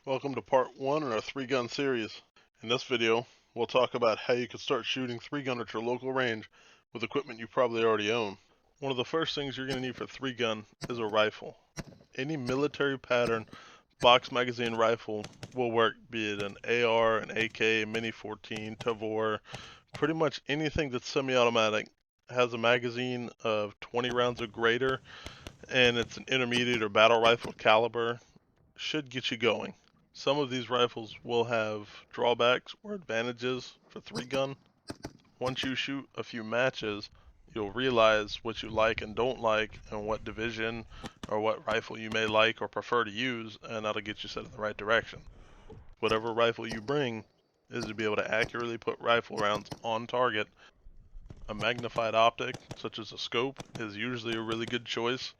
Welcome to part 1 in our 3-gun series. In this video, we'll talk about how you can start shooting 3-gun at your local range with equipment you probably already own. One of the first things you're going to need for 3-gun is a rifle. Any military pattern box magazine rifle will work, be it an AR, an AK, Mini 14, Tavor, pretty much anything that's semi-automatic, has a magazine of 20 rounds or greater, and it's an intermediate or battle rifle caliber, should get you going. Some of these rifles will have drawbacks or advantages for 3-gun. Once you shoot a few matches, you'll realize what you like and don't like and what division or what rifle you may like or prefer to use, and that'll get you set in the right direction. Whatever rifle you bring is to be able to accurately put rifle rounds on target. A magnified optic, such as a scope, is usually a really good choice,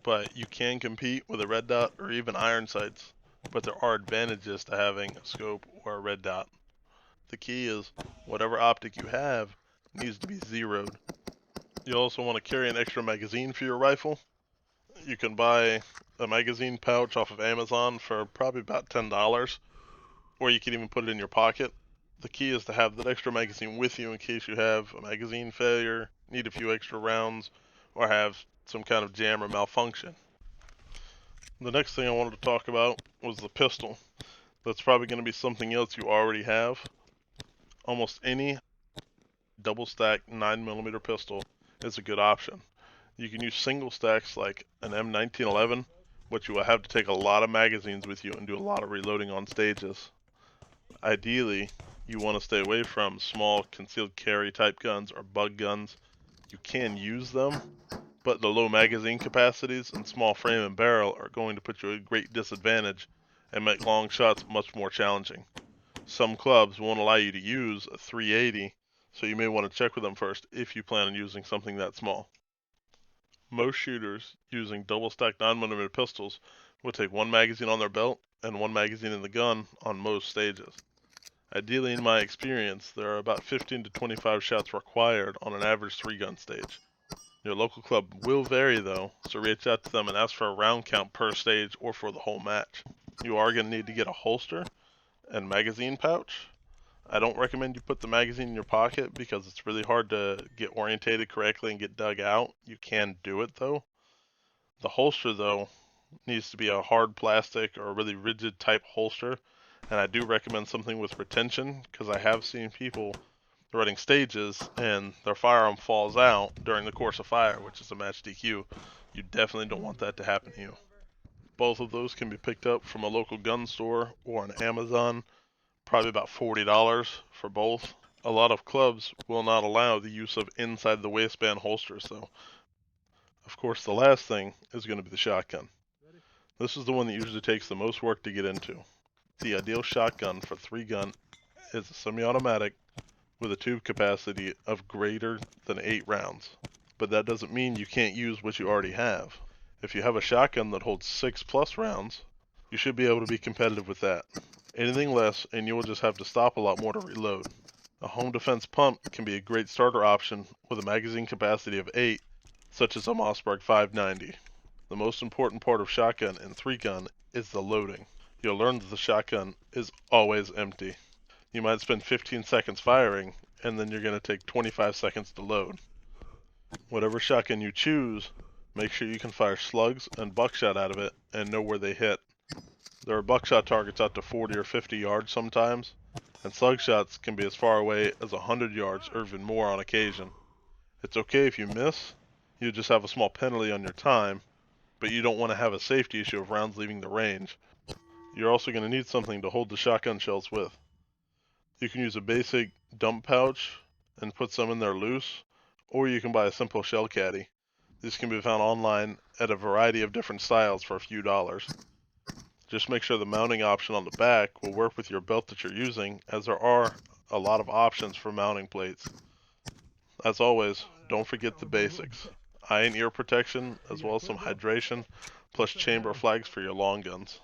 but you can compete with a red dot or even iron sights. But there are advantages to having a scope or a red dot. The key is whatever optic you have needs to be zeroed. You also want to carry an extra magazine for your rifle. You can buy a magazine pouch off of Amazon for probably about $10, or you can even put it in your pocket. The key is to have that extra magazine with you in case you have a magazine failure, need a few extra rounds, or have some kind of jam or malfunction. The next thing I wanted to talk about was the pistol. That's probably going to be something else you already have. Almost any double stack 9mm pistol is a good option. You can use single stacks like an M1911, but you will have to take a lot of magazines with you and do a lot of reloading on stages. Ideally, you want to stay away from small concealed carry type guns or bug guns. You can use them, but the low magazine capacities and small frame and barrel are going to put you at a great disadvantage and make long shots much more challenging. Some clubs won't allow you to use a 380, so you may want to check with them first if you plan on using something that small. Most shooters using double stacked 9mm pistols will take one magazine on their belt and one magazine in the gun on most stages. Ideally, in my experience, there are about 15 to 25 shots required on an average 3-gun stage. Your local club will vary though, so reach out to them and ask for a round count per stage or for the whole match. You are going to need to get a holster and magazine pouch. I don't recommend you put the magazine in your pocket because it's really hard to get orientated correctly and get dug out. You can do it though. The holster though needs to be a hard plastic or a really rigid type holster, and I do recommend something with retention because I have seen people running stages and their firearm falls out during the course of fire, which is a match DQ. You definitely don't want that to happen to you. Both of those can be picked up from a local gun store or on Amazon, probably about $40 for both. A lot of clubs will not allow the use of inside the waistband holsters though. Of course, the last thing is going to be the shotgun. This is the one that usually takes the most work to get into. The ideal shotgun for 3-gun is a semi-automatic with a tube capacity of greater than 8 rounds. But that doesn't mean you can't use what you already have. If you have a shotgun that holds 6+ rounds, you should be able to be competitive with that. Anything less and you will just have to stop a lot more to reload. A home defense pump can be a great starter option with a magazine capacity of 8, such as a Mossberg 590. The most important part of shotgun and 3-gun is the loading. You'll learn that the shotgun is always empty. You might spend 15 seconds firing, and then you're going to take 25 seconds to load. Whatever shotgun you choose, make sure you can fire slugs and buckshot out of it and know where they hit. There are buckshot targets out to 40 or 50 yards sometimes, and slug shots can be as far away as 100 yards or even more on occasion. It's okay if you miss, you just have a small penalty on your time, but you don't want to have a safety issue of rounds leaving the range. You're also going to need something to hold the shotgun shells with. You can use a basic dump pouch and put some in there loose, or you can buy a simple shell caddy. These can be found online at a variety of different styles for a few dollars. Just make sure the mounting option on the back will work with your belt that you're using, as there are a lot of options for mounting plates. As always, don't forget the basics. Eye and ear protection, as well as some hydration, plus chamber flags for your long guns.